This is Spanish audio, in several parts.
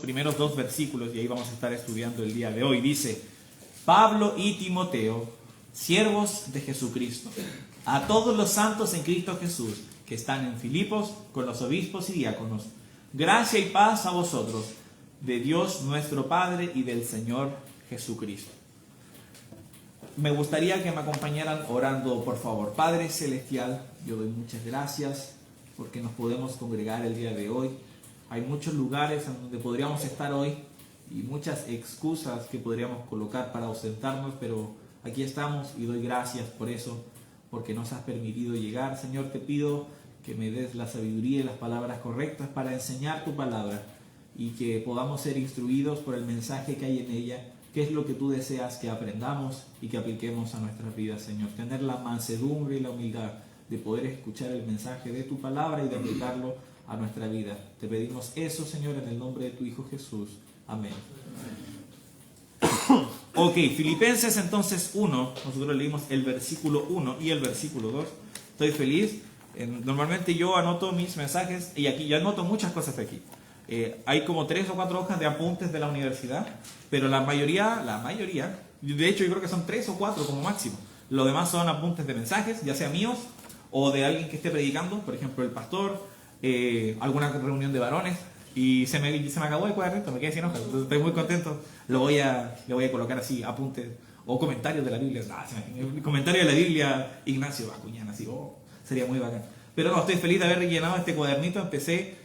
primeros dos versículos y ahí vamos a estar estudiando el día de hoy. Dice: Pablo y Timoteo, siervos de Jesucristo, a todos los santos en Cristo Jesús, que están en Filipos, con los obispos y diáconos, gracia y paz a vosotros, de Dios nuestro Padre y del Señor Jesucristo. Me gustaría que me acompañaran orando, por favor. Padre Celestial, yo doy muchas gracias porque nos podemos congregar el día de hoy. Hay muchos lugares en donde podríamos estar hoy y muchas excusas que podríamos colocar para ausentarnos, pero aquí estamos y doy gracias por eso, porque nos has permitido llegar. Señor, te pido que me des la sabiduría y las palabras correctas para enseñar tu palabra y que podamos ser instruidos por el mensaje que hay en ella, qué es lo que tú deseas que aprendamos y que apliquemos a nuestras vidas, Señor. Tener la mansedumbre y la humildad de poder escuchar el mensaje de tu palabra y de aplicarlo a nuestra vida. Te pedimos eso, Señor, en el nombre de tu Hijo Jesús. Amén. Ok, Filipenses entonces 1, nosotros leímos el versículo 1 y el versículo 2. Estoy feliz. Normalmente yo anoto mis mensajes y aquí yo anoto muchas cosas de aquí. Hay como 3 o 4 hojas de apuntes de la universidad, pero la mayoría, de hecho yo creo que son 3 o 4 como máximo. Lo demás son apuntes de mensajes, ya sea míos o de alguien que esté predicando, por ejemplo el pastor, alguna reunión de varones, y se me acabó el cuadernito, me quedé sin hojas, entonces estoy muy contento. Le voy a colocar así apuntes o comentarios de la Biblia. Comentario de la Biblia, Ignacio Acuñán, así, sería muy bacán. Pero no, estoy feliz de haber llenado este cuadernito. Empecé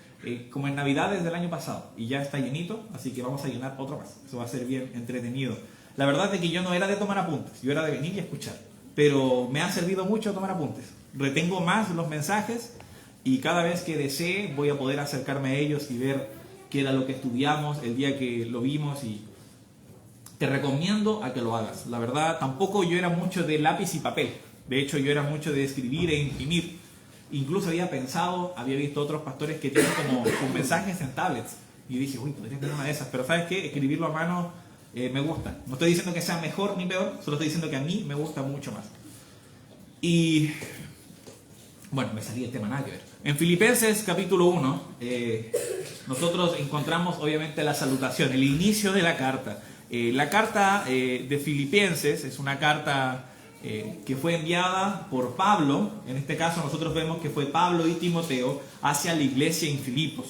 como en Navidades del año pasado y ya está llenito, así que vamos a llenar otro más. Eso va a ser bien entretenido. La verdad es que yo no era de tomar apuntes, yo era de venir y escuchar, pero me ha servido mucho tomar apuntes. Retengo más los mensajes y cada vez que desee voy a poder acercarme a ellos y ver qué era lo que estudiamos el día que lo vimos, y te recomiendo a que lo hagas. La verdad, tampoco yo era mucho de lápiz y papel. De hecho, yo era mucho de escribir e imprimir. Incluso había visto otros pastores que tienen como sus mensajes en tablets. Y dije, uy, podría tener una de esas. Pero ¿sabes qué? Escribirlo a mano me gusta. No estoy diciendo que sea mejor ni peor, solo estoy diciendo que a mí me gusta mucho más. Y bueno, me salí el tema, nada que ver. En Filipenses capítulo 1, nosotros encontramos obviamente la salutación, el inicio de la carta. La carta de Filipenses es una carta que fue enviada por Pablo. En este caso nosotros vemos que fue Pablo y Timoteo hacia la iglesia en Filipos.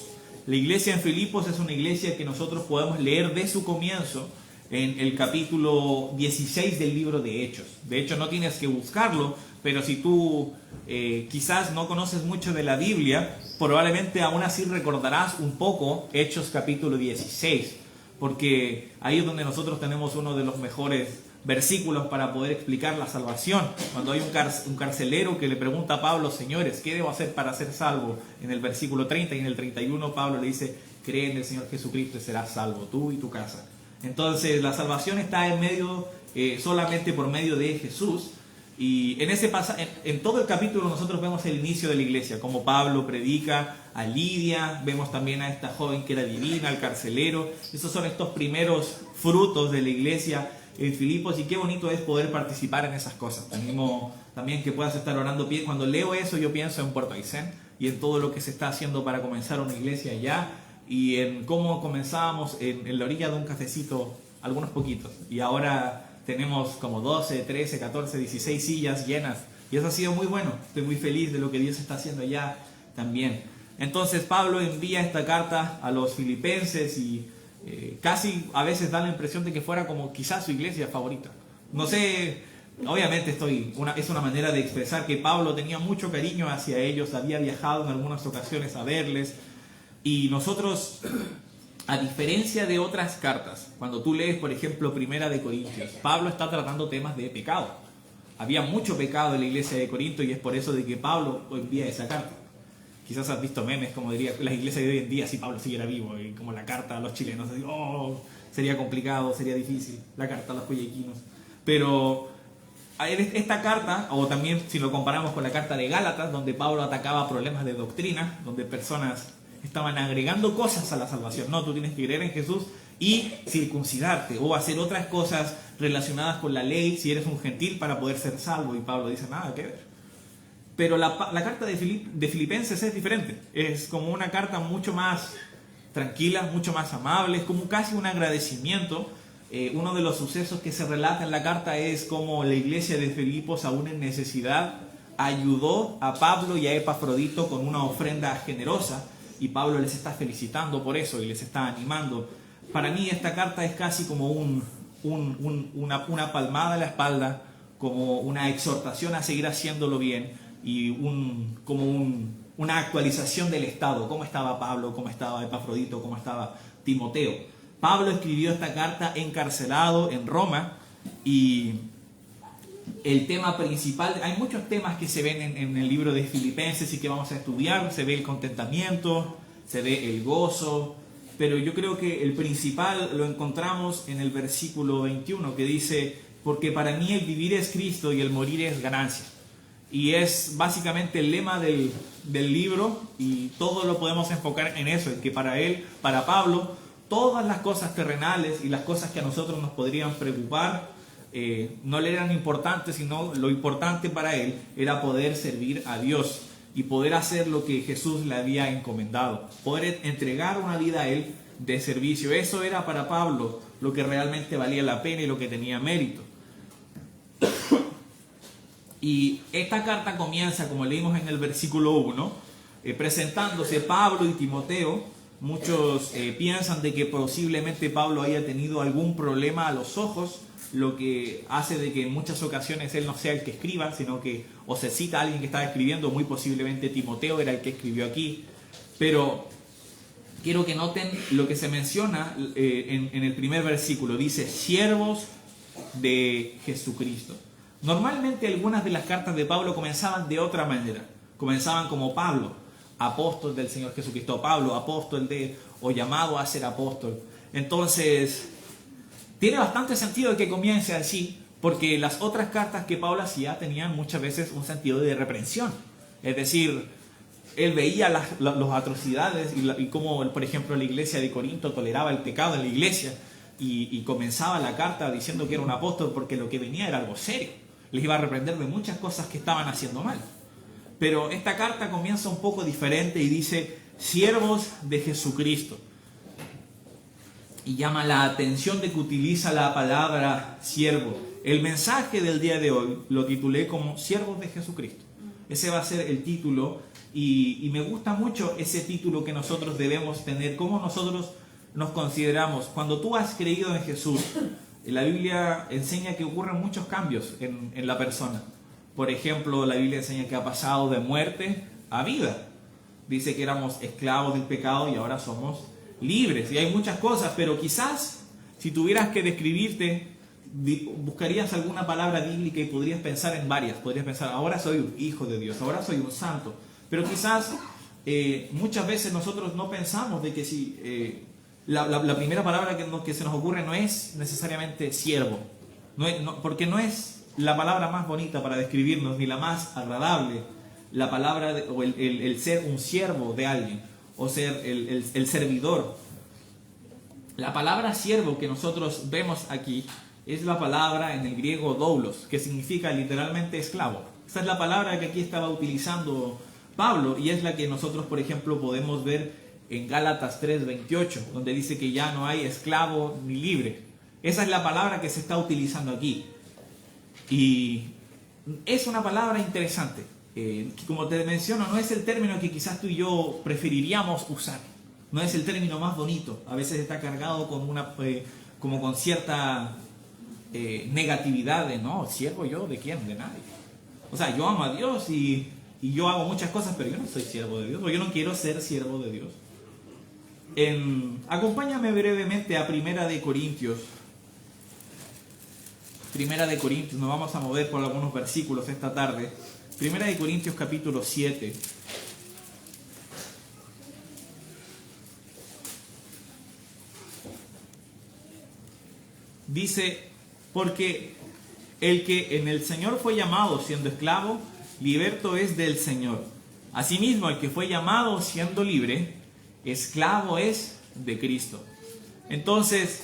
La iglesia en Filipos es una iglesia que nosotros podemos leer de su comienzo en el capítulo 16 del libro de Hechos. De hecho, no tienes que buscarlo, pero si tú quizás no conoces mucho de la Biblia, probablemente aún así recordarás un poco Hechos capítulo 16, porque ahí es donde nosotros tenemos uno de los mejores versículos para poder explicar la salvación. Cuando hay un carcelero que le pregunta a Pablo: señores, ¿qué debo hacer para ser salvo? En el versículo 30 y en el 31 Pablo le dice: cree en el Señor Jesucristo y serás salvo, tú y tu casa. Entonces la salvación está en medio, solamente por medio de Jesús. Y en todo el capítulo nosotros vemos el inicio de la iglesia, como Pablo predica a Lidia, vemos también a esta joven que era divina, al carcelero. Esos son estos primeros frutos de la iglesia en Filipos, y qué bonito es poder participar en esas cosas. Te animo también que puedas estar orando. Cuando leo eso yo pienso en Puerto Aysén y en todo lo que se está haciendo para comenzar una iglesia allá, y en cómo comenzábamos en la orilla de un cafecito, algunos poquitos, y ahora tenemos como 12, 13, 14, 16 sillas llenas, y eso ha sido muy bueno. Estoy muy feliz de lo que Dios está haciendo allá también. Entonces Pablo envía esta carta a los filipenses y casi a veces da la impresión de que fuera como quizás su iglesia favorita. No sé, obviamente es una manera de expresar que Pablo tenía mucho cariño hacia ellos, había viajado en algunas ocasiones a verles, y nosotros, a diferencia de otras cartas, cuando tú lees, por ejemplo, Primera de Corintios, Pablo está tratando temas de pecado. Había mucho pecado en la iglesia de Corinto y es por eso de que Pablo envía esa carta. Quizás has visto memes, como diría las iglesias de hoy en día, si Pablo siguiera vivo, y como la carta a los chilenos, así, sería complicado, sería difícil, la carta a los coyequinos. Pero esta carta, o también si lo comparamos con la carta de Gálatas, donde Pablo atacaba problemas de doctrina, donde personas estaban agregando cosas a la salvación. No, tú tienes que creer en Jesús y circuncidarte o hacer otras cosas relacionadas con la ley si eres un gentil para poder ser salvo. Y Pablo dice, nada que ver. Pero la carta de Filipenses es diferente. Es como una carta mucho más tranquilas, mucho más amables, como casi un agradecimiento. Uno de los sucesos que se relata en la carta es cómo la iglesia de Filipos, aún en necesidad, ayudó a Pablo y a Epafrodito con una ofrenda generosa, y Pablo les está felicitando por eso y les está animando. Para mí esta carta es casi como una palmada en la espalda, como una exhortación a seguir haciéndolo bien y una actualización del estado, cómo estaba Pablo, cómo estaba Epafrodito, cómo estaba Timoteo. Pablo escribió esta carta encarcelado en Roma, y el tema principal, hay muchos temas que se ven en el libro de Filipenses y que vamos a estudiar. Se ve el contentamiento, se ve el gozo, pero yo creo que el principal lo encontramos en el versículo 21, que dice: porque para mí el vivir es Cristo y el morir es ganancia. Y es básicamente el lema del libro, y todo lo podemos enfocar en eso, en que para él, para Pablo, todas las cosas terrenales y las cosas que a nosotros nos podrían preocupar no le eran importantes, sino lo importante para él era poder servir a Dios y poder hacer lo que Jesús le había encomendado, poder entregar una vida a él de servicio. Eso era para Pablo lo que realmente valía la pena y lo que tenía mérito. Y esta carta comienza, como leímos en el versículo 1, presentándose Pablo y Timoteo. Muchos piensan de que posiblemente Pablo haya tenido algún problema a los ojos, lo que hace de que en muchas ocasiones él no sea el que escriba, sino que o se cita a alguien que estaba escribiendo. Muy posiblemente Timoteo era el que escribió aquí. Pero quiero que noten lo que se menciona en el primer versículo. Dice: siervos de Jesucristo. Normalmente algunas de las cartas de Pablo comenzaban de otra manera. Comenzaban como Pablo, apóstol del Señor Jesucristo. Pablo, apóstol o llamado a ser apóstol. Entonces, tiene bastante sentido que comience así, porque las otras cartas que Pablo hacía tenían muchas veces un sentido de reprensión. Es decir, él veía las atrocidades y cómo, por ejemplo, la iglesia de Corinto toleraba el pecado en la iglesia, y comenzaba la carta diciendo que era un apóstol porque lo que venía era algo serio. Les iba a reprender de muchas cosas que estaban haciendo mal. Pero esta carta comienza un poco diferente y dice: siervos de Jesucristo. Y llama la atención de que utiliza la palabra siervo. El mensaje del día de hoy lo titulé como siervos de Jesucristo. Ese va a ser el título, y me gusta mucho ese título que nosotros debemos tener, cómo nosotros nos consideramos. Cuando tú has creído en Jesús, la Biblia enseña que ocurren muchos cambios en la persona. Por ejemplo, la Biblia enseña que ha pasado de muerte a vida. Dice que éramos esclavos del pecado y ahora somos libres. Y hay muchas cosas, pero quizás si tuvieras que describirte, buscarías alguna palabra bíblica y podrías pensar en varias. Podrías pensar: ahora soy un hijo de Dios, ahora soy un santo. Pero quizás muchas veces nosotros no pensamos de que si la primera palabra que se nos ocurre no es necesariamente siervo, porque no es la palabra más bonita para describirnos, ni la más agradable. La palabra o el ser un siervo de alguien, o ser el servidor. La palabra siervo que nosotros vemos aquí es la palabra en el griego doulos, que significa literalmente esclavo. Esa es la palabra que aquí estaba utilizando Pablo, y es la que nosotros, por ejemplo, podemos ver en Gálatas 3:28, donde dice que ya no hay esclavo ni libre. Esa es la palabra que se está utilizando aquí. Y es una palabra interesante. Como te menciono, no es el término que quizás tú y yo preferiríamos usar. No es el término más bonito. A veces está cargado con como con cierta negatividad de: no, ¿siervo yo de quién? De nadie. O sea, yo amo a Dios y yo hago muchas cosas, pero yo no soy siervo de Dios, o yo no quiero ser siervo de Dios. Acompáñame brevemente a Primera de Corintios. Primera de Corintios, nos vamos a mover por algunos versículos esta tarde. Primera de Corintios capítulo 7. Dice: porque el que en el Señor fue llamado siendo esclavo, liberto es del Señor. Asimismo, el que fue llamado siendo libre, esclavo es de Cristo. Entonces,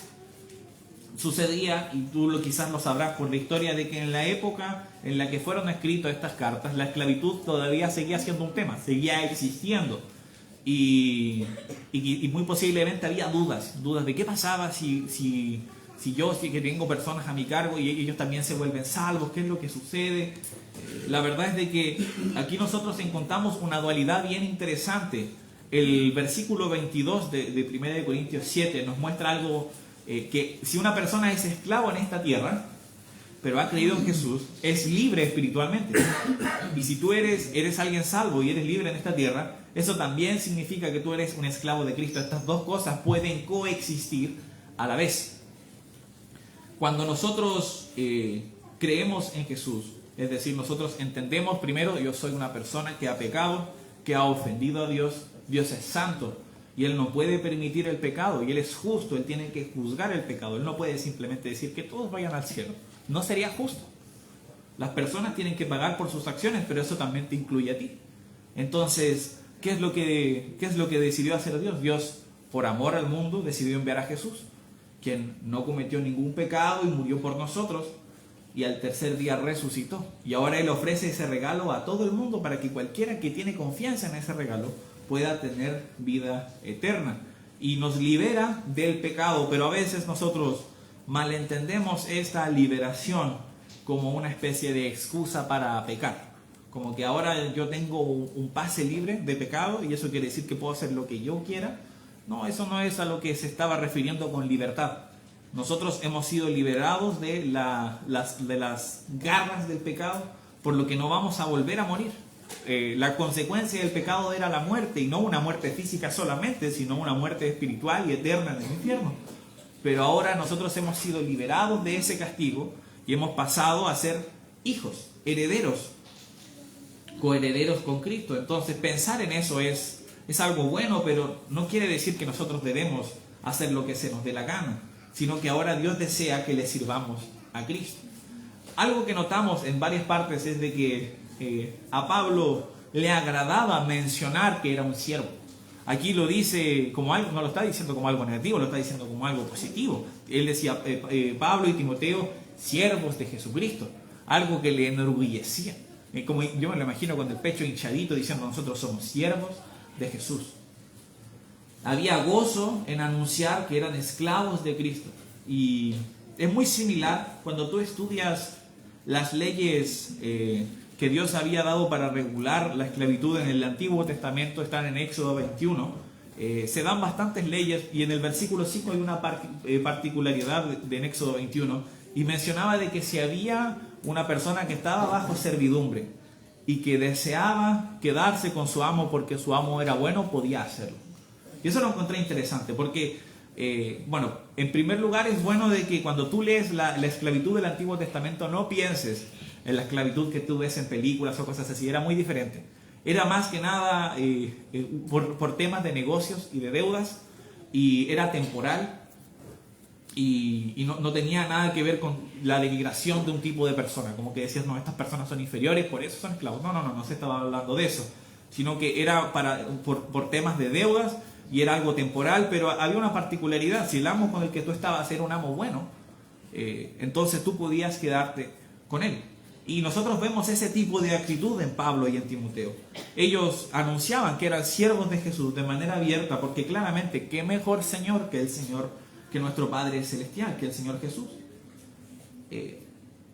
sucedía, y tú quizás lo sabrás por la historia, de que en la época en la que fueron escritas estas cartas, la esclavitud todavía seguía siendo un tema, seguía existiendo. y muy posiblemente había dudas de qué pasaba si yo que tengo personas a mi cargo y ellos también se vuelven salvos, qué es lo que sucede. La verdad es de que aquí nosotros encontramos una dualidad bien interesante. El versículo 22 de 1 Corintios 7 nos muestra algo, que si una persona es esclavo en esta tierra, pero ha creído en Jesús, es libre espiritualmente. Y si tú eres alguien salvo y eres libre en esta tierra, eso también significa que tú eres un esclavo de Cristo. Estas dos cosas pueden coexistir a la vez. Cuando nosotros creemos en Jesús, es decir, nosotros entendemos primero, yo soy una persona que ha pecado, que ha ofendido a Dios, Dios es santo y Él no puede permitir el pecado y Él es justo, Él tiene que juzgar el pecado. Él no puede simplemente decir que todos vayan al cielo. No sería justo. Las personas tienen que pagar por sus acciones, pero eso también te incluye a ti. Entonces, ¿qué es lo que decidió hacer Dios? Dios, por amor al mundo, decidió enviar a Jesús, quien no cometió ningún pecado y murió por nosotros, y al tercer día resucitó. Y ahora Él ofrece ese regalo a todo el mundo para que cualquiera que tiene confianza en ese regalo pueda tener vida eterna. Y nos libera del pecado, pero a veces nosotros malentendemos esta liberación como una especie de excusa para pecar. Como que ahora yo tengo un pase libre de pecado y eso quiere decir que puedo hacer lo que yo quiera. No, eso no es a lo que se estaba refiriendo con libertad. Nosotros hemos sido liberados de las garras del pecado, por lo que no vamos a volver a morir. La consecuencia del pecado era la muerte, y no una muerte física solamente, sino una muerte espiritual y eterna en el infierno. Pero ahora nosotros hemos sido liberados de ese castigo y hemos pasado a ser hijos, herederos, coherederos con Cristo. Entonces pensar en eso es algo bueno, pero no quiere decir que nosotros debemos hacer lo que se nos dé la gana, sino que ahora Dios desea que le sirvamos a Cristo. Algo que notamos en varias partes es de que a Pablo le agradaba mencionar que era un siervo. Aquí lo dice como algo, no lo está diciendo como algo negativo, lo está diciendo como algo positivo. Él decía, Pablo y Timoteo, siervos de Jesucristo, algo que le enorgullecía. Como yo me lo imagino con el pecho hinchadito diciendo, nosotros somos siervos de Jesús. Había gozo en anunciar que eran esclavos de Cristo. Y es muy similar cuando tú estudias las leyes que Dios había dado para regular la esclavitud en el Antiguo Testamento. Están en Éxodo 21. Se dan bastantes leyes y en el versículo 5 hay una particularidad de Éxodo 21 y mencionaba de que si había una persona que estaba bajo servidumbre y que deseaba quedarse con su amo porque su amo era bueno, podía hacerlo. Y eso lo encontré interesante porque, en primer lugar es bueno de que cuando tú lees la esclavitud del Antiguo Testamento no pienses en la esclavitud que tú ves en películas o cosas así. Era muy diferente. Era más que nada por temas de negocios y de deudas, y era temporal y no tenía nada que ver con la denigración de un tipo de persona, como que decías, no, estas personas son inferiores, por eso son esclavos. No se estaba hablando de eso, sino que era por temas de deudas y era algo temporal, pero había una particularidad. Si el amo con el que tú estabas era un amo bueno, entonces tú podías quedarte con él. Y nosotros vemos ese tipo de actitud en Pablo y en Timoteo. Ellos anunciaban que eran siervos de Jesús de manera abierta, porque claramente, ¿qué mejor Señor que el Señor, que nuestro Padre Celestial, que el Señor Jesús?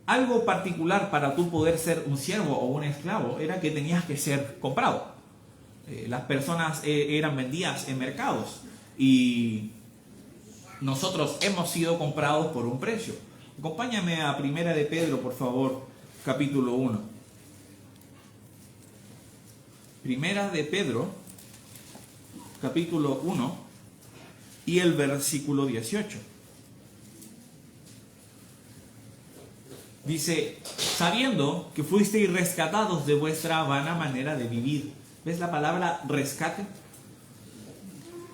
Algo particular para tú poder ser un siervo o un esclavo era que tenías que ser comprado. Las personas eran vendidas en mercados y nosotros hemos sido comprados por un precio. Acompáñame a Primera de Pedro, por favor. Capítulo 1. Primera de Pedro, capítulo 1 y el versículo 18. Dice, sabiendo que fuisteis rescatados de vuestra vana manera de vivir. ¿Ves la palabra rescate?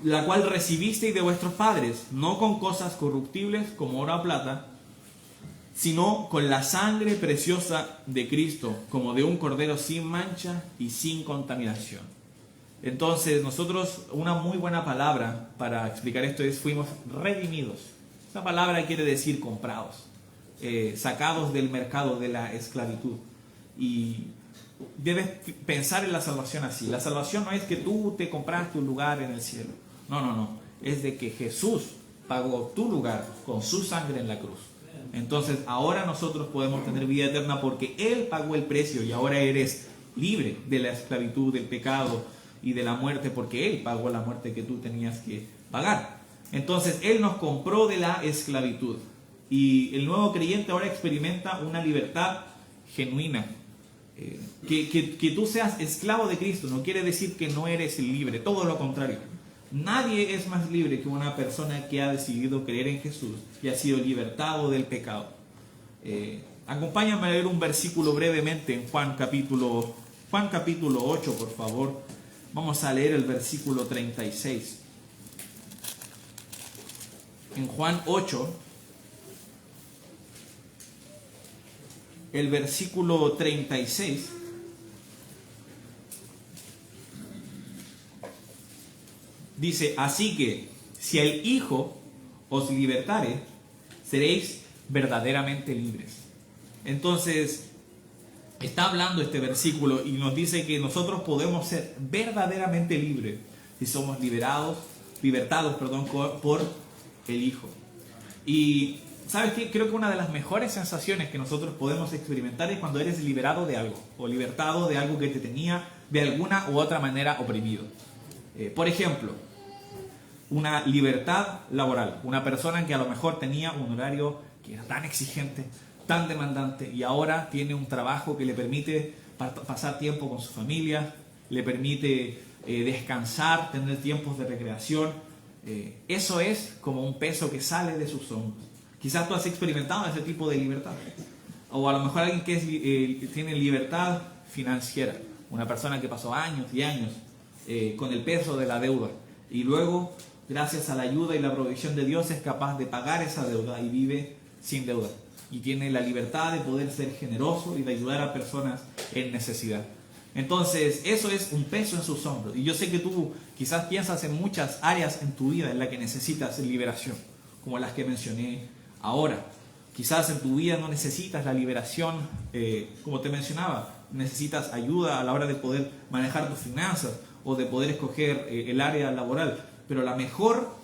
La cual recibisteis de vuestros padres, no con cosas corruptibles como oro o plata, sino con la sangre preciosa de Cristo, como de un cordero sin mancha y sin contaminación. Entonces, nosotros, una muy buena palabra para explicar esto es, fuimos redimidos. Esta palabra quiere decir comprados, sacados del mercado de la esclavitud. Y debes pensar en la salvación así. La salvación no es que tú te compraste un lugar en el cielo. No, no, no. Es de que Jesús pagó tu lugar con su sangre en la cruz. Entonces ahora nosotros podemos tener vida eterna porque Él pagó el precio y ahora eres libre de la esclavitud, del pecado y de la muerte porque Él pagó la muerte que tú tenías que pagar. Entonces Él nos compró de la esclavitud y el nuevo creyente ahora experimenta una libertad genuina. Que tú seas esclavo de Cristo no quiere decir que no eres libre, todo lo contrario. Nadie es más libre que una persona que ha decidido creer en Jesús y ha sido libertado del pecado. Acompáñame a leer un versículo brevemente en Juan capítulo 8, por favor. Vamos a leer el versículo 36. En Juan 8, el versículo 36. Dice, así que si el Hijo os libertare, seréis verdaderamente libres. Entonces, está hablando este versículo y nos dice que nosotros podemos ser verdaderamente libres si somos libertados, por el Hijo. Y, ¿sabes qué? Creo que una de las mejores sensaciones que nosotros podemos experimentar es cuando eres liberado de algo, o libertado de algo que te tenía de alguna u otra manera oprimido. Por ejemplo, una libertad laboral. Una persona que a lo mejor tenía un horario que era tan exigente, tan demandante, y ahora tiene un trabajo que le permite pasar tiempo con su familia, le permite descansar, tener tiempos de recreación. Eso es como un peso que sale de sus hombros. Quizás tú has experimentado ese tipo de libertad. O a lo mejor alguien que tiene libertad financiera. Una persona que pasó años y años con el peso de la deuda. Y luego, gracias a la ayuda y la provisión de Dios, es capaz de pagar esa deuda y vive sin deuda. Y tiene la libertad de poder ser generoso y de ayudar a personas en necesidad. Entonces, eso es un peso en sus hombros. Y yo sé que tú quizás piensas en muchas áreas en tu vida en las que necesitas liberación, como las que mencioné ahora. Quizás en tu vida no necesitas la liberación, como te mencionaba, necesitas ayuda a la hora de poder manejar tus finanzas o de poder escoger el área laboral. Pero la mejor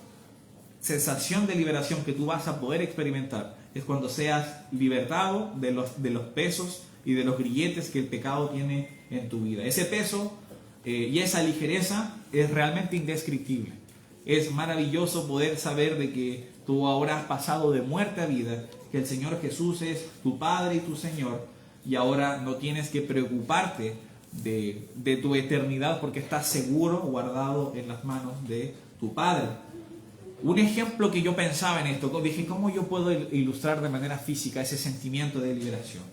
sensación de liberación que tú vas a poder experimentar es cuando seas libertado de los pesos y de los grilletes que el pecado tiene en tu vida. Ese peso y esa ligereza es realmente indescriptible. Es maravilloso poder saber de que tú ahora has pasado de muerte a vida, que el Señor Jesús es tu Padre y tu Señor, y ahora no tienes que preocuparte de tu eternidad porque estás seguro, guardado en las manos de tu Padre. Un ejemplo que yo pensaba en esto, dije, ¿cómo yo puedo ilustrar de manera física ese sentimiento de liberación?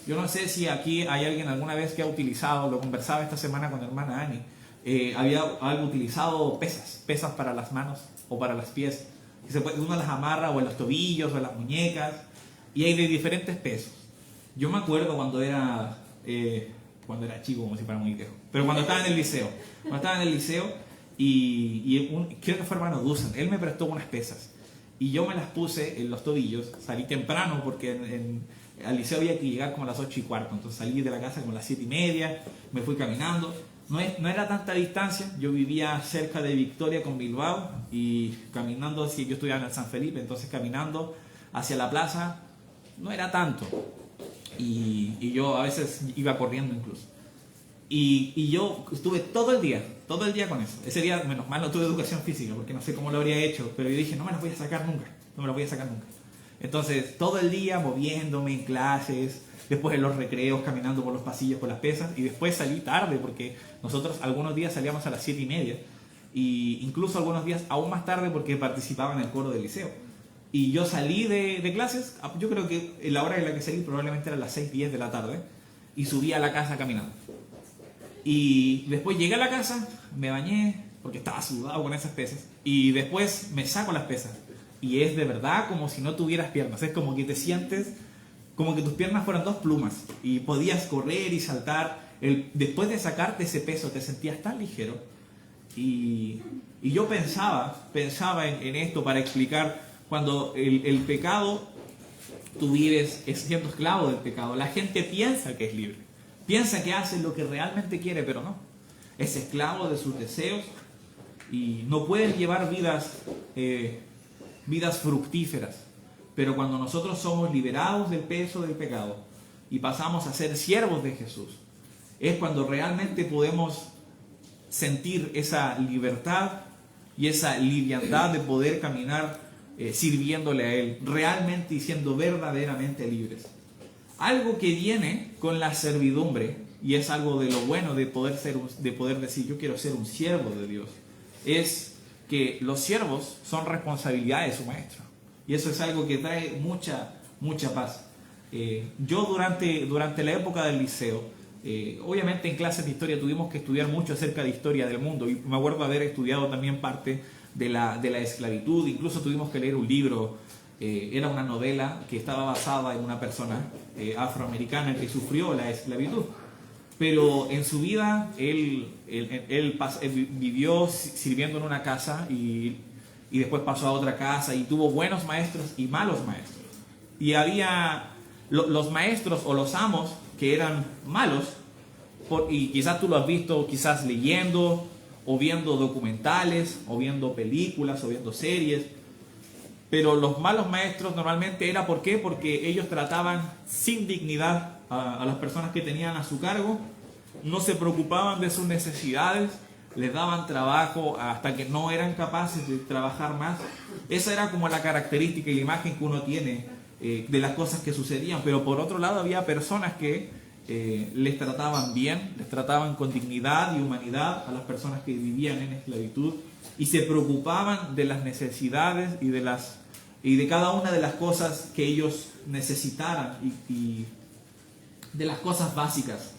Yo no sé si aquí hay alguien alguna vez que ha utilizado, lo conversaba esta semana con la hermana Ani, había algo utilizado pesas para las manos o para los pies. Uno las amarra o en los tobillos o en las muñecas y hay de diferentes pesos. Yo me acuerdo cuando era chico, como si fuera muy viejo, pero cuando estaba en el liceo. Creo que fue hermano Dusan, él me prestó unas pesas y yo me las puse en los tobillos. Salí temprano porque al liceo había que llegar como a las 8:15, entonces salí de la casa como a las 7:30, me fui caminando. No era tanta distancia, yo vivía cerca de Victoria con Bilbao y caminando, si yo estudiaba en el San Felipe, entonces caminando hacia la plaza no era tanto y yo a veces iba corriendo incluso. Y yo estuve todo el día con eso. Ese día, menos mal, no tuve educación física, porque no sé cómo lo habría hecho, pero yo dije, no me las voy a sacar nunca. Entonces, todo el día moviéndome en clases, después en los recreos, caminando por los pasillos, por las pesas, y después salí tarde, porque nosotros algunos días salíamos a las 7:30, y incluso algunos días aún más tarde, porque participaba en el coro del liceo. Y yo salí de clases, yo creo que la hora en la que salí probablemente era las 6:10 de la tarde, y subí a la casa caminando. Y después llegué a la casa, me bañé, porque estaba sudado con esas pesas, y después me saco las pesas. Y es de verdad como si no tuvieras piernas, es como que te sientes como que tus piernas fueran dos plumas, y podías correr y saltar. Después de sacarte ese peso te sentías tan ligero. Y yo pensaba en esto para explicar, cuando el pecado, tú vives siendo esclavo del pecado, la gente piensa que es libre. Piensa que hace lo que realmente quiere, pero no. Es esclavo de sus deseos y no pueden llevar vidas fructíferas. Pero cuando nosotros somos liberados del peso del pecado y pasamos a ser siervos de Jesús, es cuando realmente podemos sentir esa libertad y esa liviandad de poder caminar sirviéndole a Él, realmente y siendo verdaderamente libres. Algo que viene con la servidumbre, y es algo de lo bueno de poder decir yo quiero ser un siervo de Dios, es que los siervos son responsabilidad de su maestro. Y eso es algo que trae mucha paz. Yo durante la época del liceo, obviamente en clases de historia tuvimos que estudiar mucho acerca de historia del mundo, y me acuerdo haber estudiado también parte de la esclavitud. Incluso tuvimos que leer un libro, era una novela que estaba basada en una persona afroamericana que sufrió la esclavitud. Pero en su vida él vivió sirviendo en una casa y después pasó a otra casa y tuvo buenos maestros y malos maestros. Y había los maestros o los amos que eran malos, y quizás tú lo has visto quizás leyendo o viendo documentales o viendo películas o viendo series. Pero los malos maestros normalmente era ¿por qué? Porque ellos trataban sin dignidad a las personas que tenían a su cargo, no se preocupaban de sus necesidades, les daban trabajo hasta que no eran capaces de trabajar más. Esa era como la característica y la imagen que uno tiene de las cosas que sucedían. Pero por otro lado había personas que les trataban bien, les trataban con dignidad y humanidad a las personas que vivían en esclavitud y se preocupaban de las necesidades y de cada una de las cosas que ellos necesitaran y de las cosas básicas.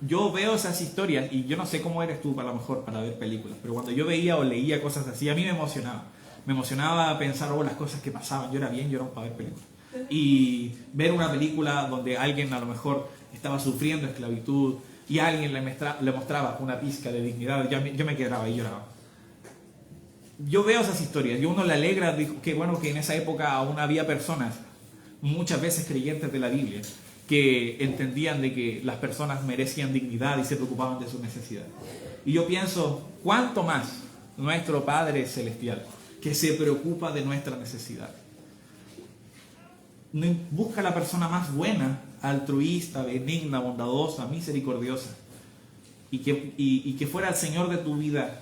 Yo veo esas historias y yo no sé cómo eres tú a lo mejor para ver películas, pero cuando yo veía o leía cosas así, a mí me emocionaba. Me emocionaba pensar las cosas que pasaban. Yo era bien llorón para ver películas. Y ver una película donde alguien a lo mejor estaba sufriendo esclavitud y alguien le mostraba una pizca de dignidad, yo me quedaba y lloraba. Yo veo esas historias y uno le alegra que bueno que en esa época aún había personas, muchas veces creyentes de la Biblia, que entendían de que las personas merecían dignidad y se preocupaban de sus necesidades. Y yo pienso, ¿cuánto más nuestro Padre Celestial, que se preocupa de nuestra necesidad? Busca la persona más buena, altruista, benigna, bondadosa, misericordiosa, y que fuera el Señor de tu vida.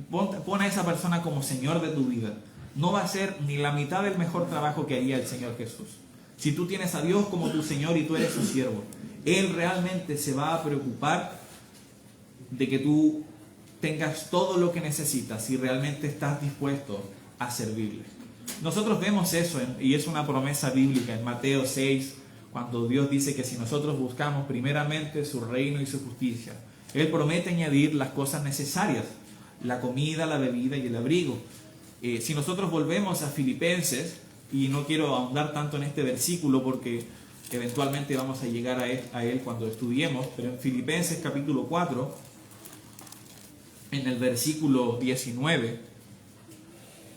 Pon a esa persona como Señor de tu vida. No va a ser ni la mitad del mejor trabajo que haría el Señor Jesús. Si tú tienes a Dios como tu Señor y tú eres su siervo, Él realmente se va a preocupar de que tú tengas todo lo que necesitas si realmente estás dispuesto a servirle. Nosotros vemos eso y es una promesa bíblica en Mateo 6, cuando Dios dice que si nosotros buscamos primeramente su reino y su justicia, Él promete añadir las cosas necesarias, la comida, la bebida y el abrigo. Si nosotros volvemos a Filipenses, y no quiero ahondar tanto en este versículo porque eventualmente vamos a llegar a él cuando estudiemos, pero en Filipenses capítulo 4, en el versículo 19,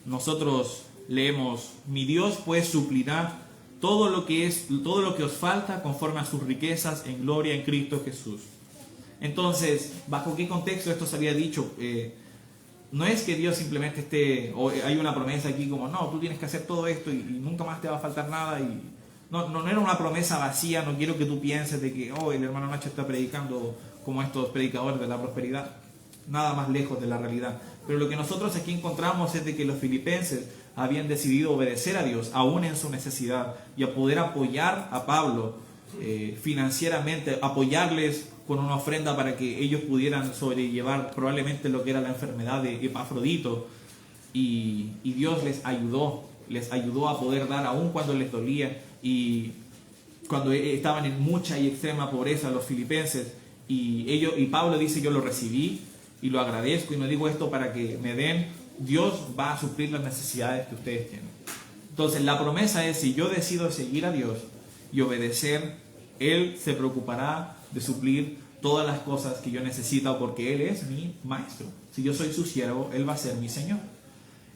nosotros leemos: mi Dios pues suplirá todo lo que os falta conforme a sus riquezas en gloria en Cristo Jesús. Entonces, ¿bajo qué contexto esto se había dicho? No es que Dios simplemente o hay una promesa aquí como, no, tú tienes que hacer todo esto y nunca más te va a faltar nada. No era una promesa vacía. No quiero que tú pienses de que, el hermano Nacho está predicando como estos predicadores de la prosperidad. Nada más lejos de la realidad. Pero lo que nosotros aquí encontramos es de que los filipenses habían decidido obedecer a Dios, aún en su necesidad, y a poder apoyar a Pablo financieramente, apoyarles con una ofrenda para que ellos pudieran sobrellevar probablemente lo que era la enfermedad de Epafrodito, y Dios les ayudó a poder dar aún cuando les dolía, y cuando estaban en mucha y extrema pobreza los filipenses, y Pablo dice: yo lo recibí y lo agradezco, y no digo esto para que me den, Dios va a suplir las necesidades que ustedes tienen. Entonces la promesa es: si yo decido seguir a Dios y obedecer, Él se preocupará de suplir todas las cosas que yo necesito, porque Él es mi maestro. Si yo soy su siervo, Él va a ser mi Señor.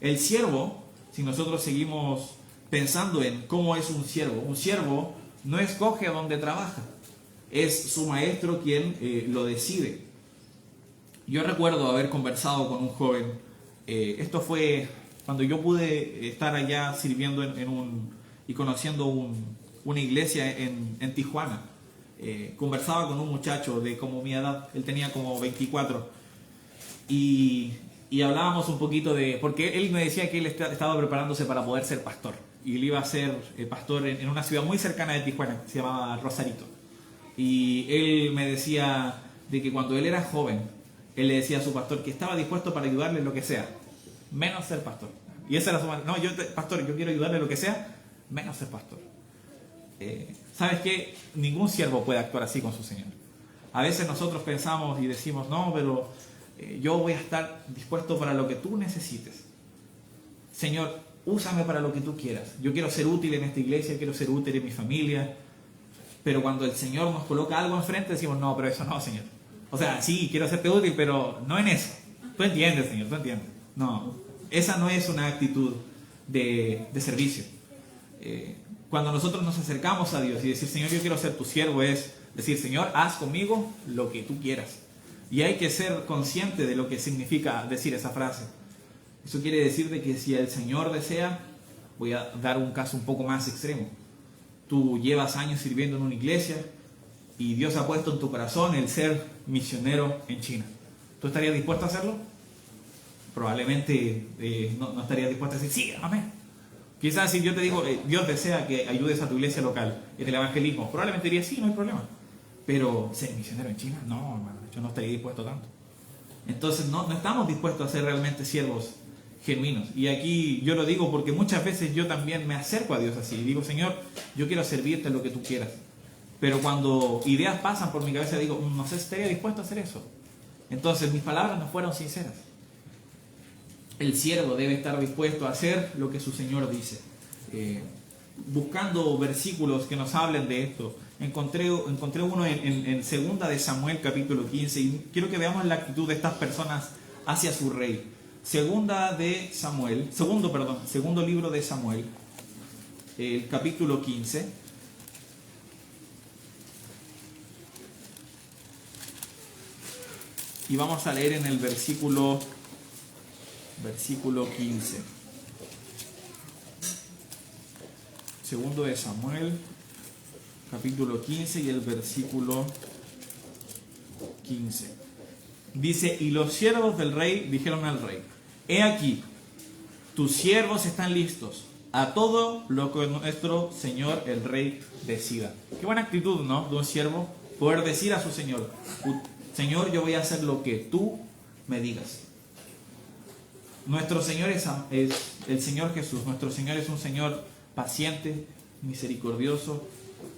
El siervo, si nosotros seguimos pensando en cómo es un siervo no escoge a dónde trabaja. es su maestro quien lo decide. Yo recuerdo haber conversado con un joven, esto fue cuando yo pude estar allá sirviendo y conociendo una iglesia en Tijuana. Conversaba con un muchacho de como mi edad, él tenía como 24, y hablábamos un poquito porque él me decía que él estaba preparándose para poder ser pastor, y él iba a ser pastor en una ciudad muy cercana de Tijuana, que se llamaba Rosarito. Y él me decía de que cuando él era joven, él le decía a su pastor que estaba dispuesto para ayudarle en lo que sea, menos ser pastor. Y esa era su manera. No, pastor, yo quiero ayudarle en lo que sea, menos ser pastor. ¿Sabes qué? Ningún siervo puede actuar así con su Señor. A veces nosotros pensamos y decimos, no, pero yo voy a estar dispuesto para lo que tú necesites. Señor, úsame para lo que tú quieras. Yo quiero ser útil en esta iglesia, quiero ser útil en mi familia. Pero cuando el Señor nos coloca algo enfrente, decimos, no, pero eso no, Señor. O sea, sí, quiero hacerte útil, pero no en eso. Tú entiendes, Señor, tú entiendes. No, esa no es una actitud de servicio. Cuando nosotros nos acercamos a Dios y decir, Señor, yo quiero ser tu siervo, es decir, Señor, haz conmigo lo que tú quieras. Y hay que ser consciente de lo que significa decir esa frase. Eso quiere decir de que si el Señor desea, voy a dar un caso un poco más extremo. Tú llevas años sirviendo en una iglesia y Dios ha puesto en tu corazón el ser misionero en China. ¿Tú estarías dispuesto a hacerlo? Probablemente no estarías dispuesto a decir, sí, amén. Quizás si yo te digo, Dios desea que ayudes a tu iglesia local en el evangelismo, probablemente dirías, sí, no hay problema. Pero ser misionero en China, no, hermano, yo no estaría dispuesto tanto. Entonces no estamos dispuestos a ser realmente siervos genuinos. Y aquí yo lo digo porque muchas veces yo también me acerco a Dios así y digo, Señor, yo quiero servirte en lo que tú quieras. Pero cuando ideas pasan por mi cabeza digo, no sé si estaría dispuesto a hacer eso. Entonces mis palabras no fueron sinceras. El siervo debe estar dispuesto a hacer lo que su Señor dice. Buscando versículos que nos hablen de esto, encontré uno en 2 de Samuel capítulo 15 y quiero que veamos la actitud de estas personas hacia su rey. Segundo libro de Samuel, el capítulo 15. Y vamos a leer en el versículo 15. Segundo de Samuel, capítulo 15 y el versículo 15. Dice, y los siervos del rey dijeron al rey, he aquí, tus siervos están listos a todo lo que nuestro señor el rey decida. Qué buena actitud, ¿no? De un siervo, poder decir a su señor, Señor, yo voy a hacer lo que tú me digas. Nuestro Señor es el Señor Jesús. Nuestro Señor es un Señor paciente, misericordioso,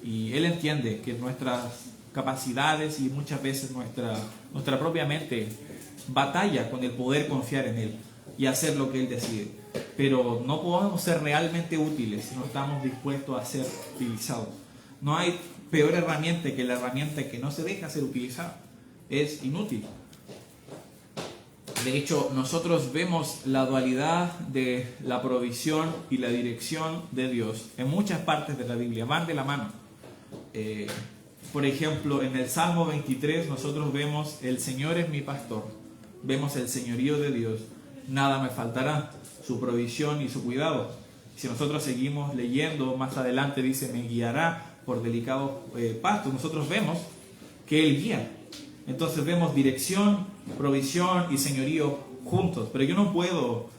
y Él entiende que nuestras capacidades y muchas veces nuestra propia mente batalla con el poder confiar en Él y hacer lo que Él decide. Pero no podemos ser realmente útiles si no estamos dispuestos a ser utilizados. No hay peor herramienta que la herramienta que no se deja ser utilizada. Es inútil. De hecho, nosotros vemos la dualidad de la provisión y la dirección de Dios en muchas partes de la Biblia, van de la mano. Por ejemplo, en el Salmo 23 nosotros vemos, el Señor es mi pastor, vemos el señorío de Dios, nada me faltará, su provisión y su cuidado. Si nosotros seguimos leyendo, más adelante dice, me guiará por delicados pastos. Nosotros vemos que Él guía. Entonces vemos dirección, provisión y señorío juntos. Pero yo no puedo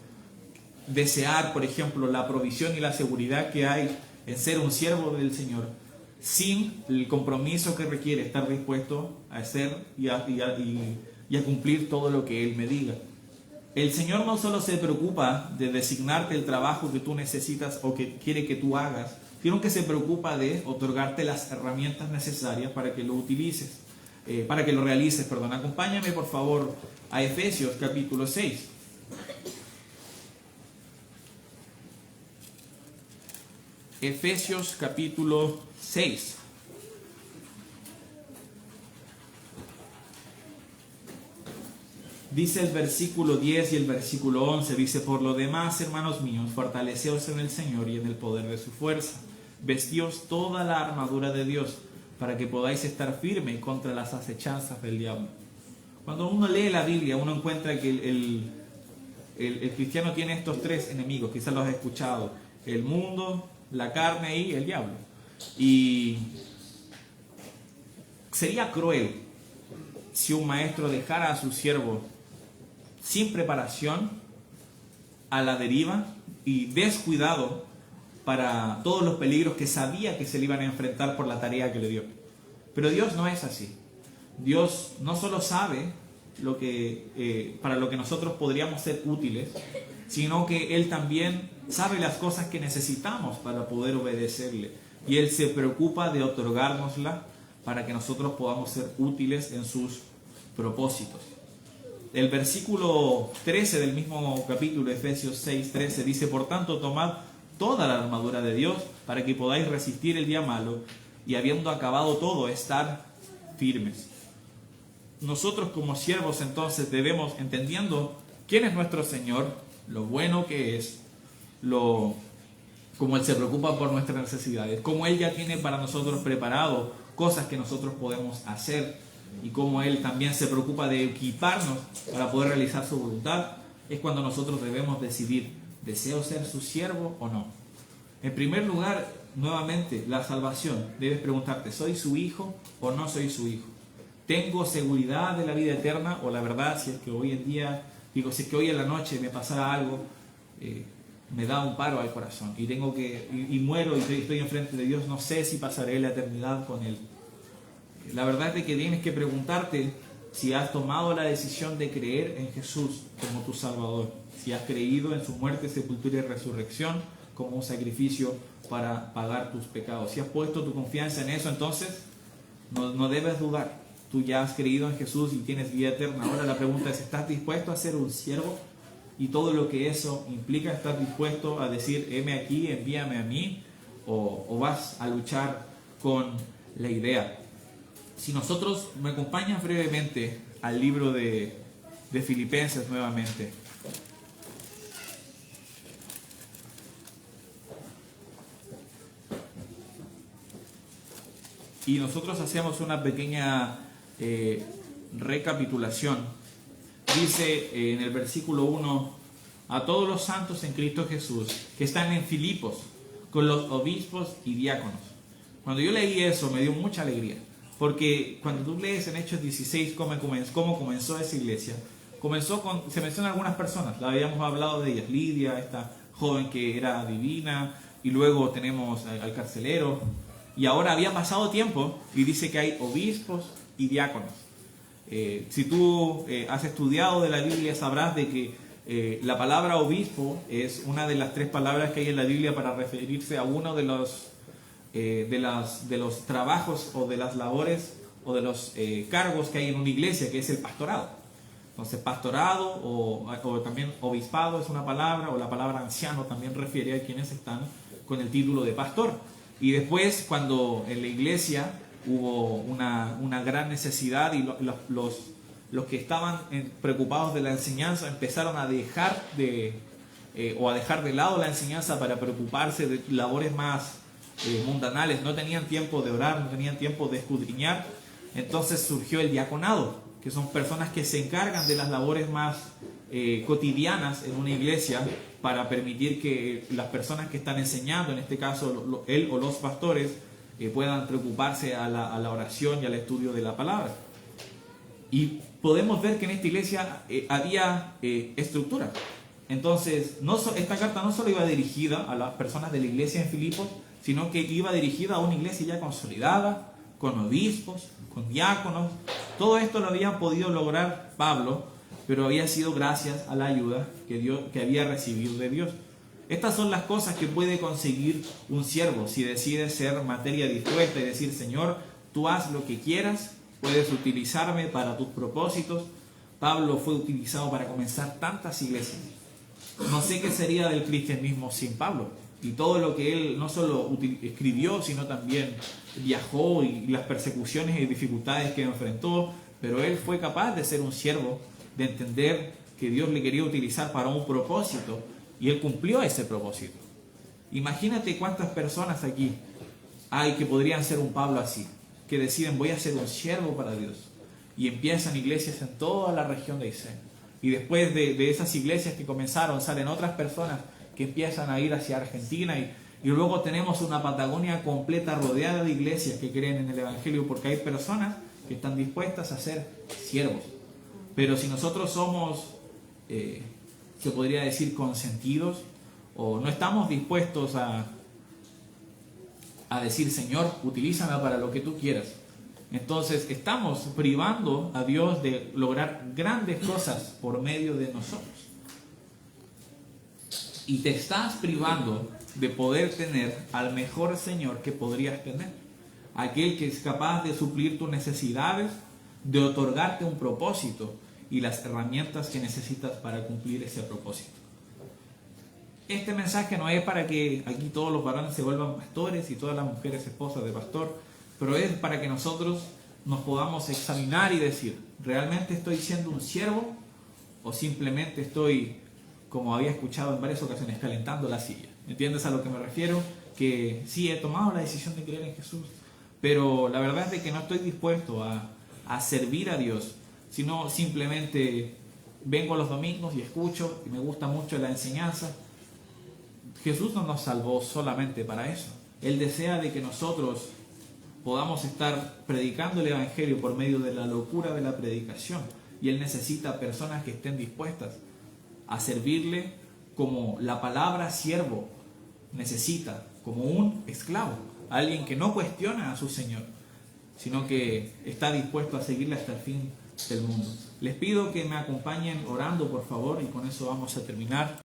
desear, por ejemplo, la provisión y la seguridad que hay en ser un siervo del Señor sin el compromiso que requiere estar dispuesto a hacer y a cumplir todo lo que Él me diga. El Señor no solo se preocupa de designarte el trabajo que tú necesitas o que quiere que tú hagas, sino que se preocupa de otorgarte las herramientas necesarias para que lo utilices. Para que lo realices, perdón. Acompáñame por favor a Efesios capítulo 6. Efesios capítulo 6. Dice el versículo 10 y el versículo 11, dice, por lo demás, hermanos míos, fortaleceos en el Señor y en el poder de su fuerza. Vestíos toda la armadura de Dios, para que podáis estar firmes contra las acechanzas del diablo. Cuando uno lee la Biblia, uno encuentra que el cristiano tiene estos tres enemigos, quizás los has escuchado: el mundo, la carne y el diablo. Y sería cruel si un maestro dejara a su siervo sin preparación, a la deriva y descuidado para todos los peligros que sabía que se le iban a enfrentar por la tarea que le dio. Pero Dios no es así. Dios no solo sabe para lo que nosotros podríamos ser útiles, sino que Él también sabe las cosas que necesitamos para poder obedecerle. Y Él se preocupa de otorgárnosla para que nosotros podamos ser útiles en sus propósitos. El versículo 13 del mismo capítulo, Efesios 6:13, dice: por tanto, tomad toda la armadura de Dios para que podáis resistir el día malo y, habiendo acabado todo, estar firmes. Nosotros como siervos entonces debemos, entendiendo quién es nuestro Señor, lo bueno que es, como Él se preocupa por nuestras necesidades, como Él ya tiene para nosotros preparado cosas que nosotros podemos hacer, y como Él también se preocupa de equiparnos para poder realizar su voluntad, es cuando nosotros debemos decidir: ¿deseo ser su siervo o no? En primer lugar, nuevamente, la salvación. Debes preguntarte: ¿soy su hijo o no soy su hijo? ¿Tengo seguridad de la vida eterna? O la verdad, si es que hoy en día, si es que hoy en la noche me pasara algo, me da un paro al corazón y muero y estoy enfrente de Dios, no sé si pasaré la eternidad con Él. La verdad es de que tienes que preguntarte si has tomado la decisión de creer en Jesús como tu Salvador, si has creído en su muerte, sepultura y resurrección como un sacrificio para pagar tus pecados. Si has puesto tu confianza en eso, entonces no debes dudar. Tú ya has creído en Jesús y tienes vida eterna. Ahora la pregunta es: ¿estás dispuesto a ser un siervo? Y todo lo que eso implica, ¿estás dispuesto a decir: heme aquí, envíame a mí? ¿O vas a luchar con la idea? Si nosotros me acompañas brevemente al libro de Filipenses nuevamente. Y nosotros hacemos una pequeña recapitulación. Dice en el versículo 1: a todos los santos en Cristo Jesús que están en Filipos, con los obispos y diáconos. Cuando yo leí eso me dio mucha alegría, porque cuando tú lees en Hechos 16 cómo comenzó esa iglesia, se mencionan algunas personas, la habíamos hablado de ellas: Lidia, esta joven que era divina, y luego tenemos al carcelero, y ahora había pasado tiempo y dice que hay obispos y diáconos. Si tú has estudiado de la Biblia, sabrás de que la palabra obispo es una de las tres palabras que hay en la Biblia para referirse a uno de los trabajos o de las labores o de los cargos que hay en una iglesia, que es el pastorado. Entonces, pastorado o también obispado es una palabra, o la palabra anciano también refiere a quienes están con el título de pastor. Y después, cuando en la iglesia hubo una gran necesidad y los que estaban preocupados de la enseñanza empezaron a dejar de lado la enseñanza para preocuparse de labores más mundanales, no tenían tiempo de orar, no tenían tiempo de escudriñar, entonces surgió el diaconado, que son personas que se encargan de las labores más cotidianas en una iglesia, para permitir que las personas que están enseñando, en este caso él o los pastores, puedan preocuparse a la oración y al estudio de la palabra. Y podemos ver que en esta iglesia había estructura. Entonces, esta carta no solo iba dirigida a las personas de la iglesia en Filipos, sino que iba dirigida a una iglesia ya consolidada, con obispos, con diáconos. Todo esto lo había podido lograr Pablo, pero había sido gracias a la ayuda que había recibido de Dios. Estas son las cosas que puede conseguir un siervo si decide ser materia dispuesta y decir: Señor, tú haz lo que quieras, puedes utilizarme para tus propósitos. Pablo fue utilizado para comenzar tantas iglesias. No sé qué sería del cristianismo sin Pablo y todo lo que él no solo escribió, sino también viajó, y las persecuciones y dificultades que enfrentó. Pero él fue capaz de ser un siervo, de entender que Dios le quería utilizar para un propósito, y él cumplió ese propósito. Imagínate cuántas personas aquí hay que podrían ser un Pablo así, que deciden voy a ser un siervo para Dios y empiezan iglesias en toda la región de Aysén. Y después de esas iglesias que comenzaron, salen otras personas que empiezan a ir hacia Argentina y luego tenemos una Patagonia completa rodeada de iglesias que creen en el Evangelio porque hay personas que están dispuestas a ser siervos. Pero si nosotros somos, se podría decir, consentidos, o no estamos dispuestos a decir, Señor, utilízame para lo que tú quieras, entonces estamos privando a Dios de lograr grandes cosas por medio de nosotros. Y te estás privando de poder tener al mejor Señor que podrías tener. Aquel que es capaz de suplir tus necesidades, de otorgarte un propósito y las herramientas que necesitas para cumplir ese propósito. Este mensaje no es para que aquí todos los varones se vuelvan pastores y todas las mujeres esposas de pastor, pero es para que nosotros nos podamos examinar y decir, ¿realmente estoy siendo un siervo o simplemente estoy, como había escuchado en varias ocasiones, calentando la silla? ¿Entiendes a lo que me refiero? Que sí, he tomado la decisión de creer en Jesús, pero la verdad es de que no estoy dispuesto a servir a Dios, sino simplemente vengo los domingos y escucho y me gusta mucho la enseñanza. Jesús no nos salvó solamente para eso. Él desea de que nosotros podamos estar predicando el Evangelio por medio de la locura de la predicación. Y Él necesita personas que estén dispuestas a servirle como la palabra siervo necesita, como un esclavo. Alguien que no cuestiona a su Señor, sino que está dispuesto a seguirle hasta el fin del mundo. Les pido que me acompañen orando, por favor, y con eso vamos a terminar.